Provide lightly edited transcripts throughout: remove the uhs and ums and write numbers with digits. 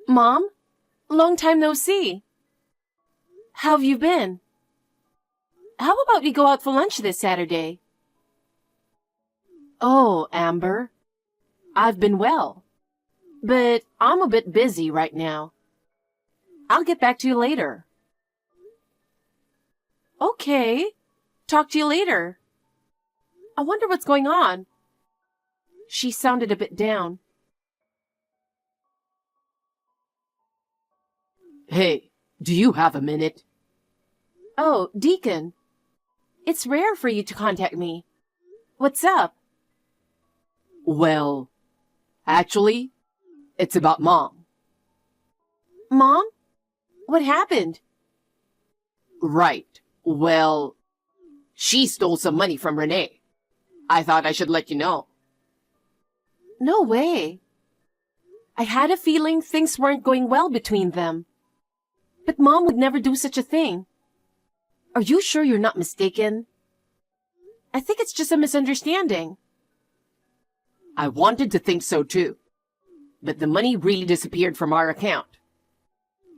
Mom, long time no see. How have you been? How about we go out for lunch this Saturday? Oh, Amber, I've been well, but I'm a bit busy right now. I'll get back to you later. Okay, talk to you later. I wonder what's going on. She sounded a bit down. Hey, do you have a minute? Oh, Deacon. It's rare for you to contact me. What's up? Well, actually, it's about Mom. Mom? What happened? Right. Well, she stole some money from Renee. I thought I should let you know. No way. I had a feeling things weren't going well between them. But Mom would never do such a thing. Are you sure you're not mistaken? I think it's just a misunderstanding. I wanted to think so too. But the money really disappeared from our account.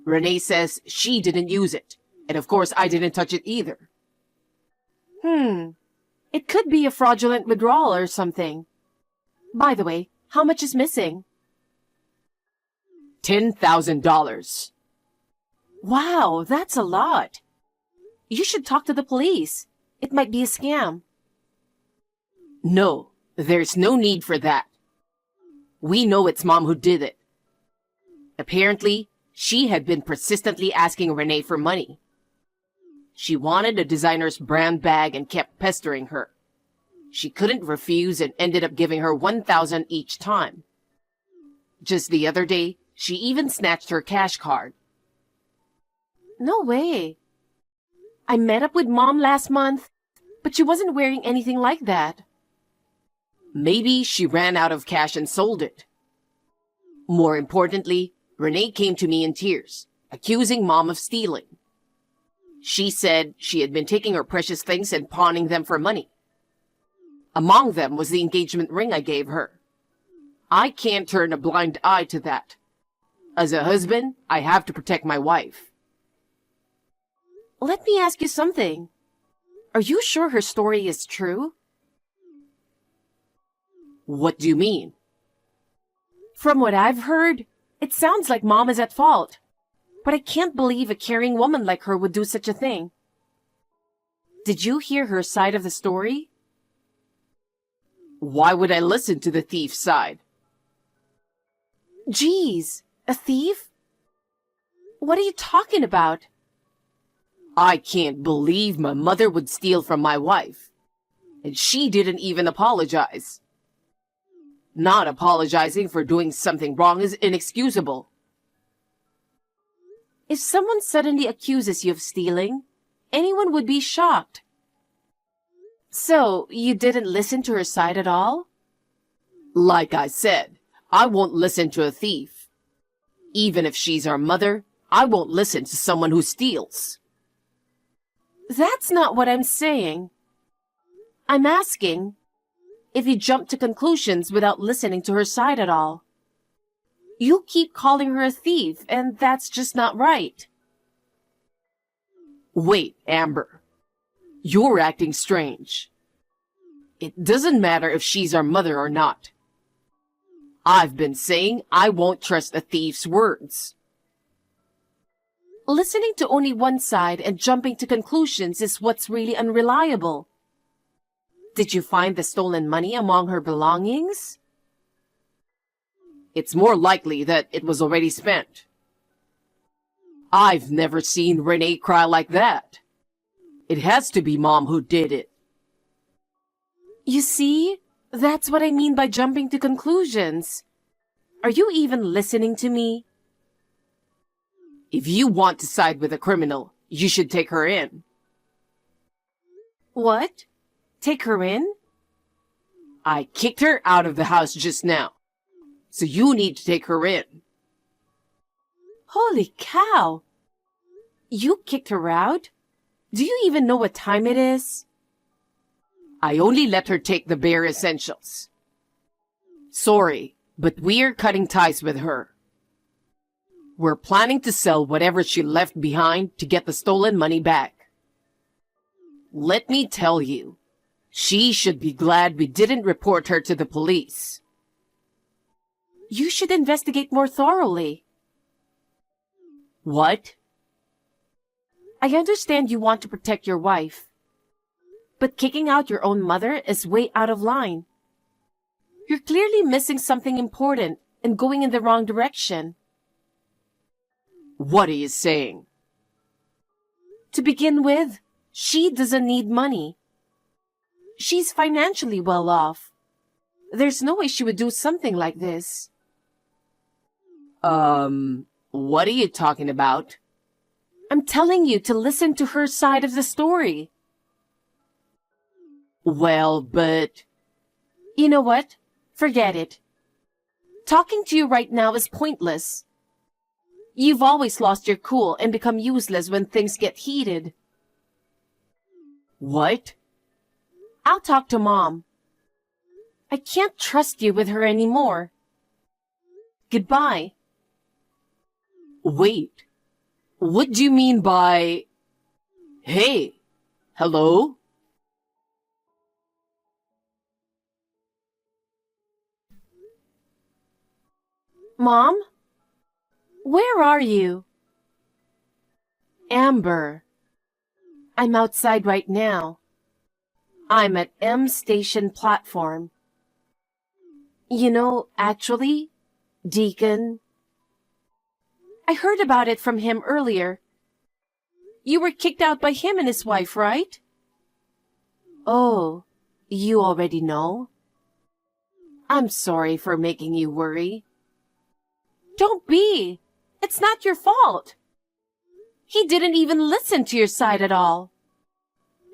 Renee says she didn't use it. And of course I didn't touch it either. It could be a fraudulent withdrawal or something. By the way, how much is missing? $10,000. Wow, that's a lot. You should talk to the police. It might be a scam. No, there's no need for that. We know it's Mom who did it. Apparently, she had been persistently asking Renee for money. She wanted a designer's brand bag and kept pestering her. She couldn't refuse and ended up giving her $1,000 each time. Just the other day, she even snatched her cash card. No way. I met up with Mom last month, but she wasn't wearing anything like that. Maybe she ran out of cash and sold it. More importantly, Renee came to me in tears, accusing Mom of stealing. She said she had been taking her precious things and pawning them for money. Among them was the engagement ring I gave her. I can't turn a blind eye to that. As a husband, I have to protect my wife. Let me ask you something. Are you sure her story is true? What do you mean? From what I've heard, it sounds like Mom is at fault. But I can't believe a caring woman like her would do such a thing. Did you hear her side of the story? Why would I listen to the thief's side? Geez, a thief? What are you talking about? I can't believe my mother would steal from my wife. And she didn't even apologize. Not apologizing for doing something wrong is inexcusable. If someone suddenly accuses you of stealing, anyone would be shocked. So, you didn't listen to her side at all? Like I said, I won't listen to a thief. Even if she's our mother, I won't listen to someone who steals. That's not what I'm saying. I'm asking if you jump to conclusions without listening to her side at all. You keep calling her a thief, and that's just not right. Wait, Amber. You're acting strange. It doesn't matter if she's our mother or not. I've been saying I won't trust a thief's words. Listening to only one side and jumping to conclusions is what's really unreliable. Did you find the stolen money among her belongings? It's more likely that it was already spent. I've never seen Renee cry like that. It has to be Mom who did it. You see? That's what I mean by jumping to conclusions. Are you even listening to me? If you want to side with a criminal, you should take her in. What? Take her in? I kicked her out of the house just now. So you need to take her in. Holy cow! You kicked her out? Do you even know what time it is? I only let her take the bare essentials. Sorry, but we're cutting ties with her. We're planning to sell whatever she left behind to get the stolen money back. Let me tell you, she should be glad we didn't report her to the police. You should investigate more thoroughly. What? I understand you want to protect your wife, but kicking out your own mother is way out of line. You're clearly missing something important and going in the wrong direction. What are you saying? To begin with, she doesn't need money. She's financially well off. There's no way she would do something like this. What are you talking about? I'm telling you to listen to her side of the story. Well, but... You know what? Forget it. Talking to you right now is pointless. You've always lost your cool and become useless when things get heated. What? I'll talk to Mom. I can't trust you with her anymore. Goodbye. Wait. What do you mean by... Hey, hello? Mom? Where are you? Amber. I'm outside right now. I'm at M Station platform. You know, actually, Deacon... I heard about it from him earlier. You were kicked out by him and his wife, right? Oh, you already know? I'm sorry for making you worry. Don't be. It's not your fault. He didn't even listen to your side at all.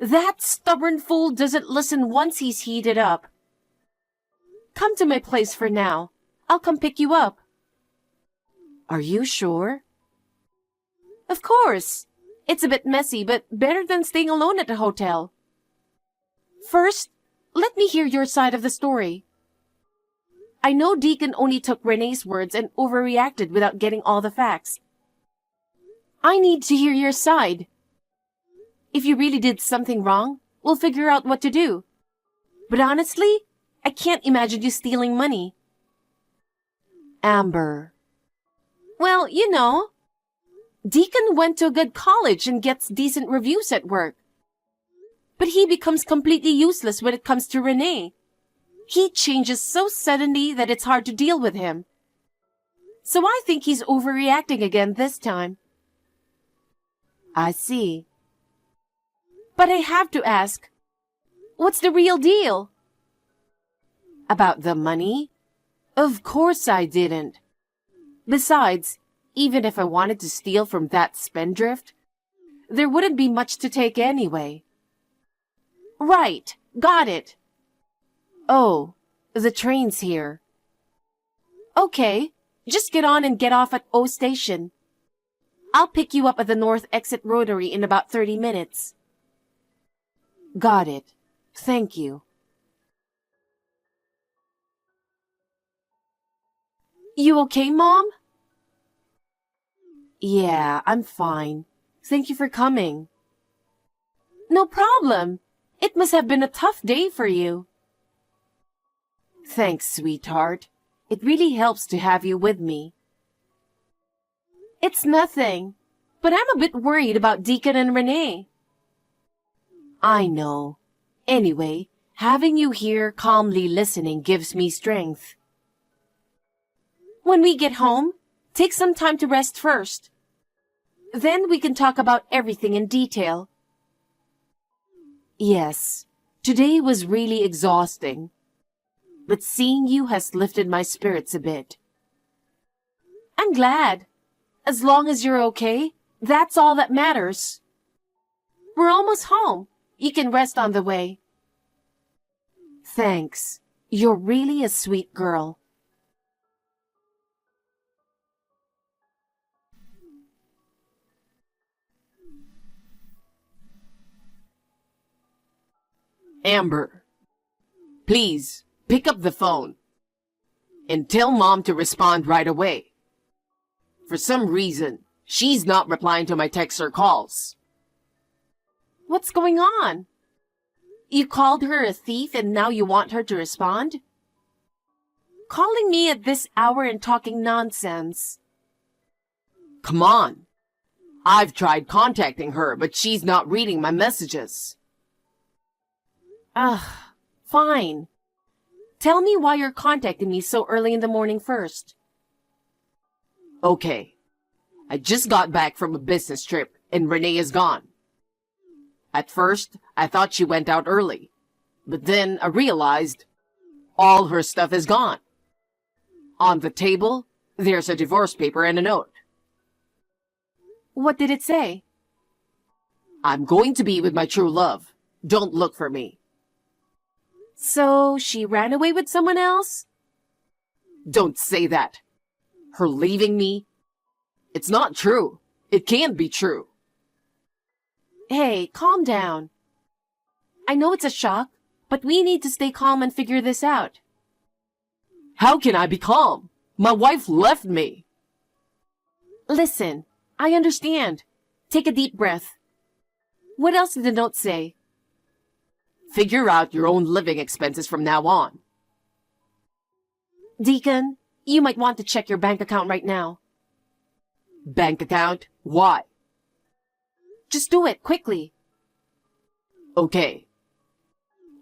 That stubborn fool doesn't listen once he's heated up. Come to my place for now. I'll come pick you up. Are you sure? Of course. It's a bit messy, but better than staying alone at a hotel. First, let me hear your side of the story. I know Deacon only took Renee's words and overreacted without getting all the facts. I need to hear your side. If you really did something wrong, we'll figure out what to do. But honestly, I can't imagine you stealing money. Amber. Well, you know, Deacon went to a good college and gets decent reviews at work. But he becomes completely useless when it comes to Renee. He changes so suddenly that it's hard to deal with him. So I think he's overreacting again this time. I see. But I have to ask, what's the real deal? About the money? Of course I didn't. Besides, even if I wanted to steal from that spendthrift, there wouldn't be much to take anyway. Right, got it. Oh, the train's here. Okay, just get on and get off at O Station. I'll pick you up at the North Exit Rotary in about 30 minutes. Got it. Thank you. You okay, Mom? Yeah, I'm fine. Thank you for coming. No problem. It must have been a tough day for you. Thanks, sweetheart. It really helps to have you with me. It's nothing, but I'm a bit worried about Deacon and Renee. I know. Anyway, having you here calmly listening gives me strength. When we get home, take some time to rest first. Then we can talk about everything in detail. Yes, today was really exhausting. But seeing you has lifted my spirits a bit. I'm glad. As long as you're okay, that's all that matters. We're almost home. You can rest on the way. Thanks. You're really a sweet girl. Amber, please pick up the phone and tell Mom to respond right away. For some reason, she's not replying to my texts or calls. What's going on? You called her a thief and now you want her to respond? Calling me at this hour and talking nonsense. Come on. I've tried contacting her, but she's not reading my messages. Ugh, fine. Tell me why you're contacting me so early in the morning first. Okay. I just got back from a business trip and Renee is gone. At first, I thought she went out early, but then I realized all her stuff is gone. On the table, there's a divorce paper and a note. What did it say? I'm going to be with my true love. Don't look for me. So she ran away with someone else? Don't say that. Her leaving me? It's not true. It can't be true. Hey, calm down. I know it's a shock, but we need to stay calm and figure this out. How can I be calm? My wife left me. Listen, I understand. Take a deep breath. What else did the note say? Figure out your own living expenses from now on. Deacon, you might want to check your bank account right now. Bank account? Why? Just do it, quickly. Okay.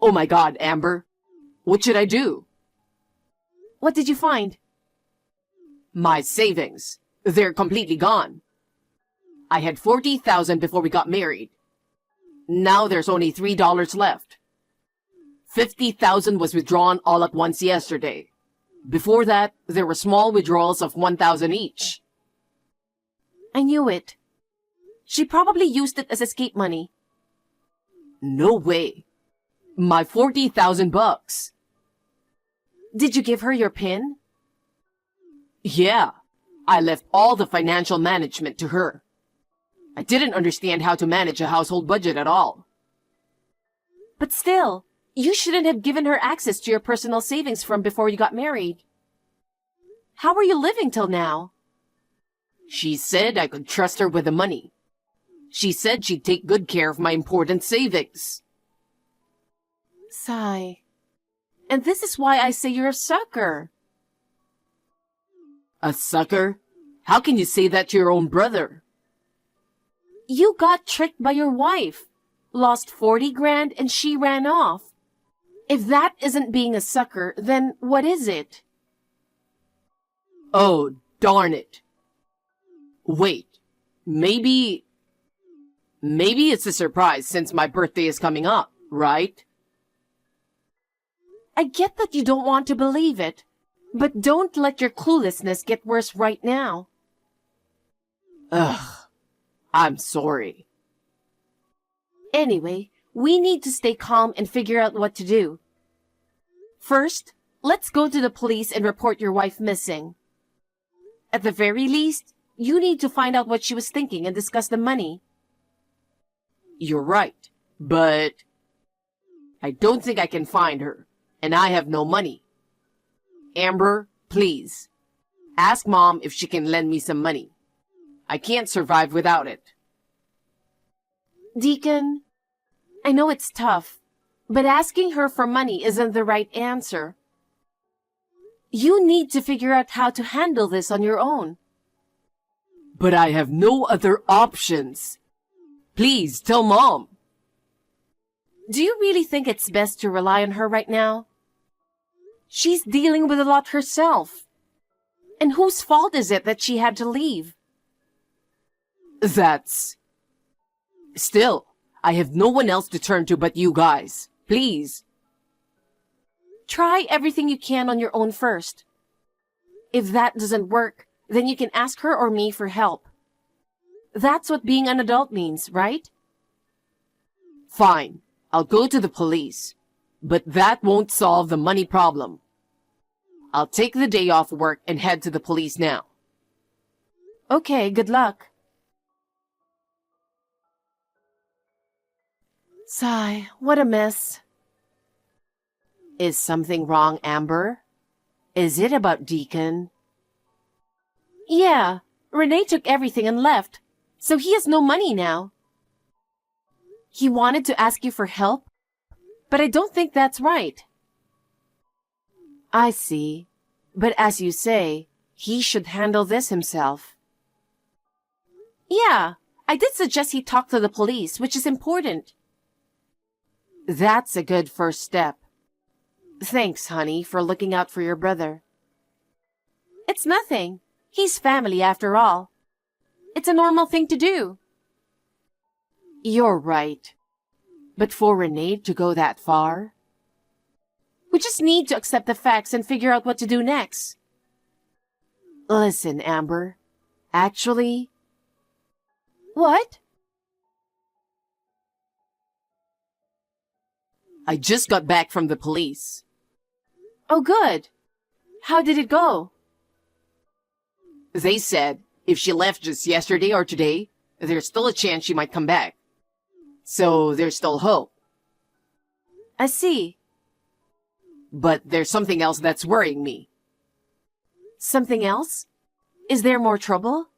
Oh my God, Amber. What should I do? What did you find? My savings. They're completely gone. I had $40,000 before we got married. Now there's only $3 left. $50,000 was withdrawn all at once yesterday. Before that, there were small withdrawals of $1,000 each. I knew it. She probably used it as escape money. No way. My $40,000. Did you give her your PIN? Yeah. I left all the financial management to her. I didn't understand how to manage a household budget at all. But still, you shouldn't have given her access to your personal savings from before you got married. How were you living till now? She said I could trust her with the money. She said she'd take good care of my important savings. Sigh. And this is why I say you're a sucker. A sucker? How can you say that to your own brother? You got tricked by your wife, lost 40 grand, and she ran off. If that isn't being a sucker, then what is it? Oh, darn it. Wait, maybe it's a surprise since my birthday is coming up, right? I get that you don't want to believe it, but don't let your cluelessness get worse right now. Ugh, I'm sorry. Anyway, we need to stay calm and figure out what to do. First, let's go to the police and report your wife missing. At the very least, you need to find out what she was thinking and discuss the money. You're right, but I don't think I can find her, and I have no money. Amber, please, ask Mom if she can lend me some money. I can't survive without it. Deacon, I know it's tough, but asking her for money isn't the right answer. You need to figure out how to handle this on your own. But I have no other options. Please, tell Mom. Do you really think it's best to rely on her right now? She's dealing with a lot herself. And whose fault is it that she had to leave? That's... Still, I have no one else to turn to but you guys. Please. Try everything you can on your own first. If that doesn't work, then you can ask her or me for help. That's what being an adult means, right? Fine, I'll go to the police. But that won't solve the money problem. I'll take the day off work and head to the police now. Okay, good luck. Sigh, what a mess. Is something wrong, Amber? Is it about Deacon? Yeah, Renee took everything and left, so he has no money now. He wanted to ask you for help, but I don't think that's right. I see. But as you say, he should handle this himself. Yeah, I did suggest he talk to the police, which is important. That's a good first step. Thanks, honey, for looking out for your brother. It's nothing. He's family after all. It's a normal thing to do. You're right. But for Renee to go that far? We just need to accept the facts and figure out what to do next. Listen, Amber. Actually... What? I just got back from the police. Oh, good. How did it go? They said if she left just yesterday or today, there's still a chance she might come back. So there's still hope. I see. But there's something else that's worrying me. Something else? Is there more trouble?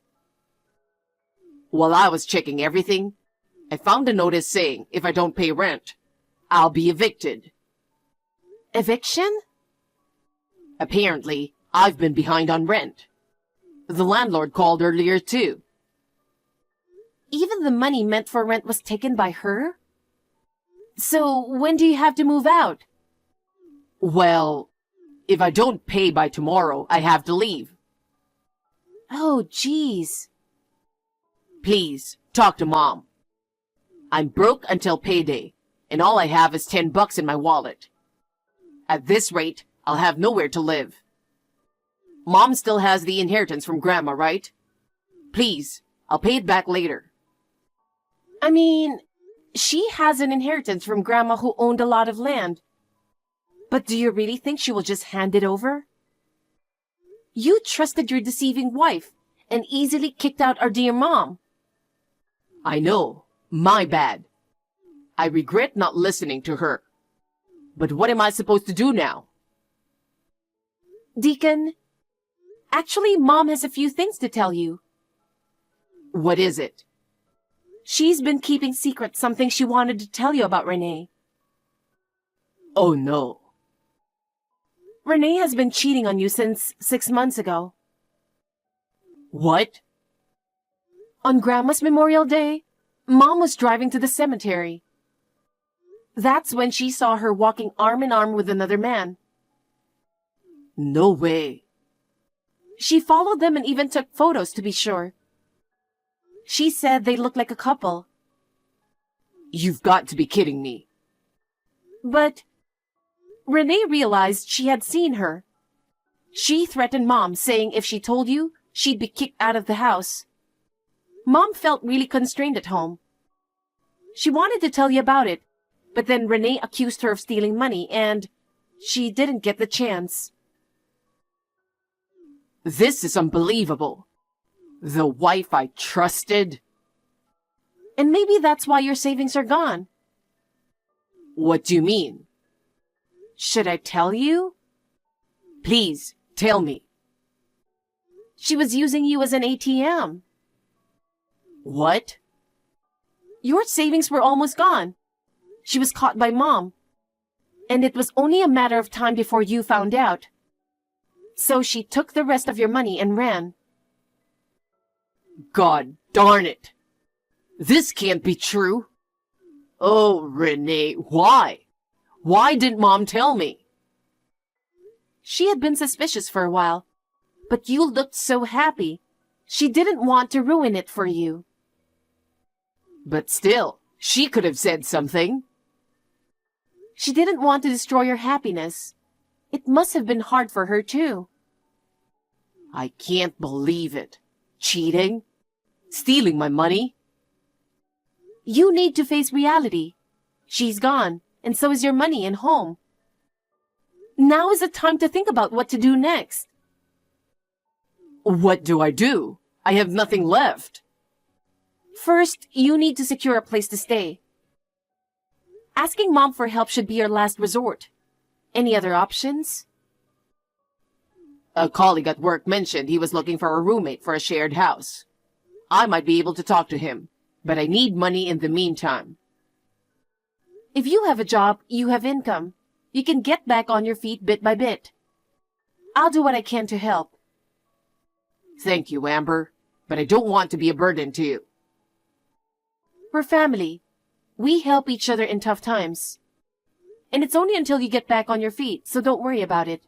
While I was checking everything, I found a notice saying if I don't pay rent, I'll be evicted. Eviction? Apparently, I've been behind on rent. The landlord called earlier too. Even the money meant for rent was taken by her? So when do you have to move out? Well, if I don't pay by tomorrow, I have to leave. Oh, jeez. Please, talk to Mom. I'm broke until payday, and all I have is $10 in my wallet. At this rate, I'll have nowhere to live. Mom still has the inheritance from Grandma, right? Please, I'll pay it back later. I mean, she has an inheritance from Grandma who owned a lot of land. But do you really think she will just hand it over? You trusted your deceiving wife and easily kicked out our dear mom. I know. My bad. I regret not listening to her. But what am I supposed to do now? Deacon, actually, Mom has a few things to tell you. What is it? She's been keeping secret something she wanted to tell you about Renee. Oh no. Renee has been cheating on you since 6 months ago. What? On Grandma's Memorial Day, Mom was driving to the cemetery. That's when she saw her walking arm in arm with another man. No way. She followed them and even took photos to be sure. She said they looked like a couple. You've got to be kidding me. But Renee realized she had seen her. She threatened Mom, saying if she told you, she'd be kicked out of the house. Mom felt really constrained at home. She wanted to tell you about it, but then Renee accused her of stealing money and she didn't get the chance. This is unbelievable. The wife I trusted. And maybe that's why your savings are gone. What do you mean? Should I tell you? Please, tell me. She was using you as an ATM. What? Your savings were almost gone. She was caught by Mom. And it was only a matter of time before you found out. So she took the rest of your money and ran. God darn it. This can't be true. Oh, Renee, why? Why didn't Mom tell me? She had been suspicious for a while, but you looked so happy. She didn't want to ruin it for you. But still, she could have said something. She didn't want to destroy your happiness. It must have been hard for her, too. I can't believe it. Cheating? Stealing my money? You need to face reality. She's gone, and so is your money and home. Now is the time to think about what to do next. What do I do? I have nothing left. First, you need to secure a place to stay. Asking Mom for help should be your last resort. Any other options? A colleague at work mentioned he was looking for a roommate for a shared house. I might be able to talk to him, but I need money in the meantime. If you have a job, you have income. You can get back on your feet bit by bit. I'll do what I can to help. Thank you, Amber, but I don't want to be a burden to you. We're family. We help each other in tough times. And it's only until you get back on your feet, so don't worry about it.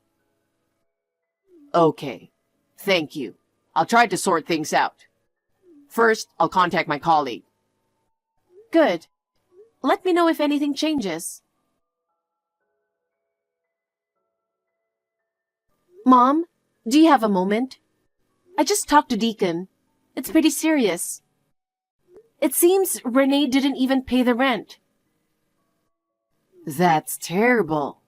Okay, thank you. I'll try to sort things out. First, I'll contact my colleague. Good. Let me know if anything changes. Mom, do you have a moment? I just talked to Deacon. It's pretty serious. It seems Renee didn't even pay the rent. That's terrible.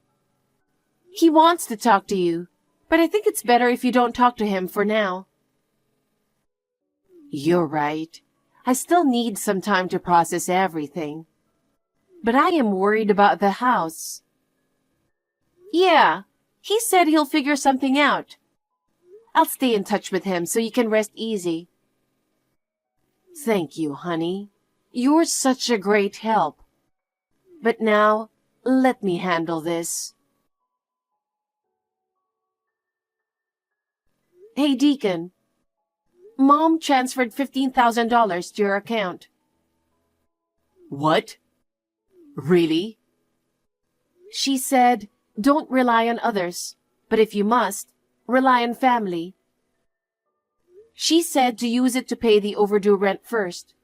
He wants to talk to you, but I think it's better if you don't talk to him for now. You're right. I still need some time to process everything. But I am worried about the house. Yeah, he said he'll figure something out. I'll stay in touch with him so you can rest easy. Thank you, honey. You're such a great help. But now, let me handle this. Hey, Deacon. Mom transferred $15,000 to your account. What? Really? She said, don't rely on others, but if you must, rely on family. She said to use it to pay the overdue rent first.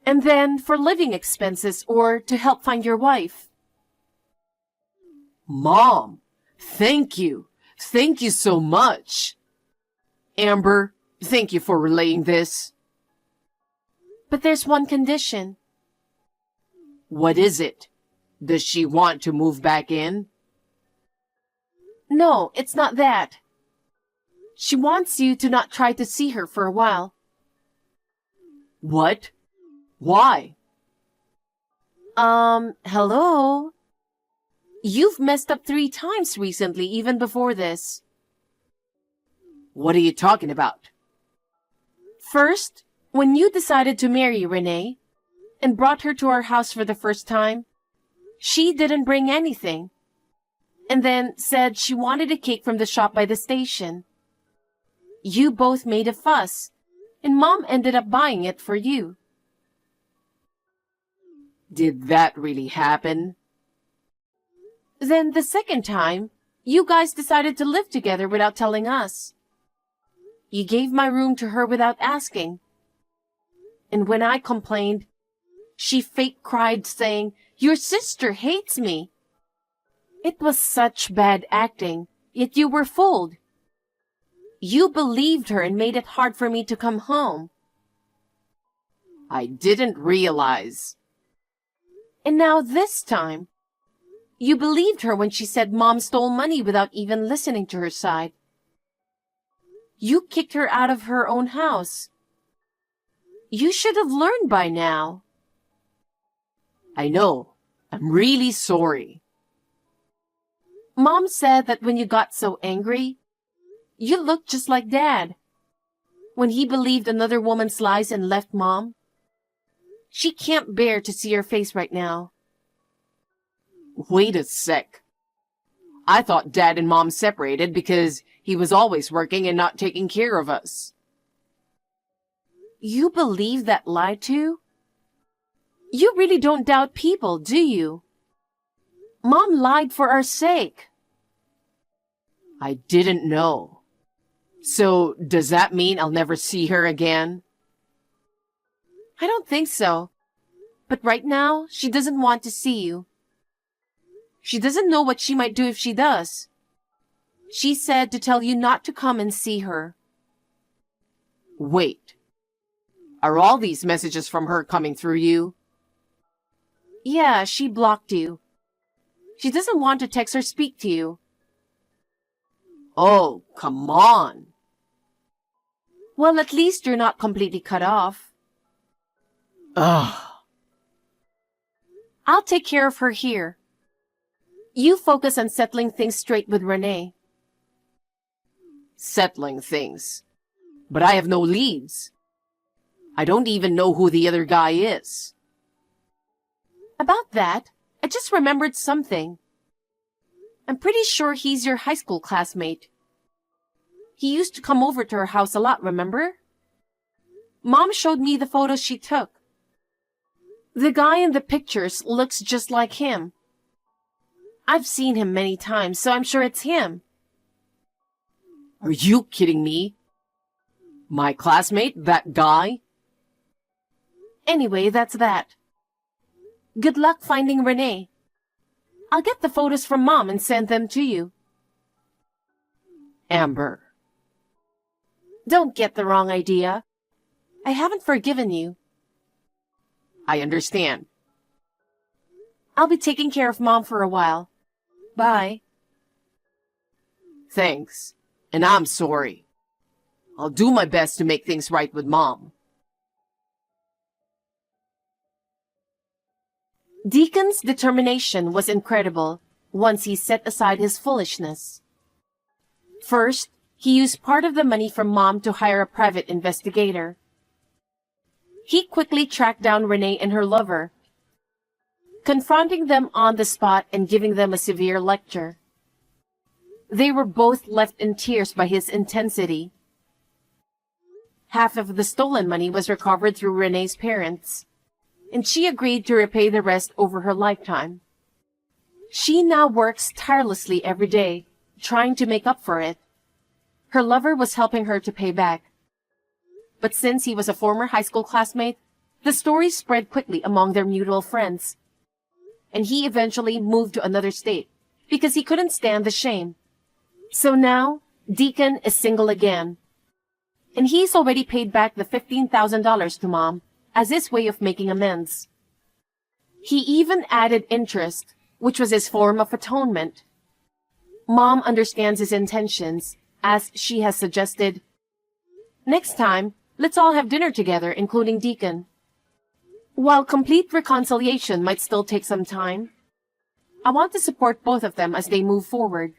And then for living expenses or to help find your wife. Mom, thank you. Thank you so much. Amber, thank you for relaying this. But there's one condition. What is it? Does she want to move back in? No, it's not that. She wants you to not try to see her for a while. What? Why? Hello? You've messed up 3 times recently, even before this. What are you talking about? First, when you decided to marry Renee and brought her to our house for the first time, she didn't bring anything. And then said she wanted a cake from the shop by the station. You both made a fuss, and Mom ended up buying it for you. Did that really happen? Then the second time, you guys decided to live together without telling us. You gave my room to her without asking. And when I complained, she fake cried saying, "Your sister hates me." It was such bad acting, yet you were fooled. You believed her and made it hard for me to come home. I didn't realize. And now this time, you believed her when she said Mom stole money without even listening to her side. You kicked her out of her own house. You should have learned by now. I know. I'm really sorry. Mom said that when you got so angry, you looked just like Dad. When he believed another woman's lies and left Mom. She can't bear to see your face right now. Wait a sec. I thought Dad and Mom separated because he was always working and not taking care of us. You believe that lie too? You really don't doubt people, do you? Mom lied for our sake. I didn't know. So, does that mean I'll never see her again? I don't think so. But right now, she doesn't want to see you. She doesn't know what she might do if she does. She said to tell you not to come and see her. Wait. Are all these messages from her coming through you? Yeah, she blocked you. She doesn't want to text or speak to you. Oh, come on. Well, at least you're not completely cut off. Ugh. I'll take care of her here. You focus on settling things straight with Renee. settling things. But I have no leads. I don't even know who the other guy is. About that, I just remembered something. I'm pretty sure he's your high school classmate. He used to come over to our house a lot, remember? Mom showed me the photos she took. The guy in the pictures looks just like him. I've seen him many times, so I'm sure it's him. Are you kidding me? My classmate, that guy? Anyway, that's that. Good luck finding Renee. I'll get the photos from Mom and send them to you. Amber. Don't get the wrong idea. I haven't forgiven you. I understand. I'll be taking care of Mom for a while. Bye. Thanks. And I'm sorry. I'll do my best to make things right with Mom. Deacon's determination was incredible once he set aside his foolishness. First, he used part of the money from Mom to hire a private investigator. He quickly tracked down Renee and her lover, confronting them on the spot and giving them a severe lecture. They were both left in tears by his intensity. Half of the stolen money was recovered through Renee's parents, and she agreed to repay the rest over her lifetime. She now works tirelessly every day, trying to make up for it. Her lover was helping her to pay back. But since he was a former high school classmate, the story spread quickly among their mutual friends. And he eventually moved to another state because he couldn't stand the shame. So now, Deacon is single again. And he's already paid back the $15,000 to Mom as his way of making amends. He even added interest, which was his form of atonement. Mom understands his intentions, as she has suggested, "Next time, let's all have dinner together, including Deacon." While complete reconciliation might still take some time, I want to support both of them as they move forward.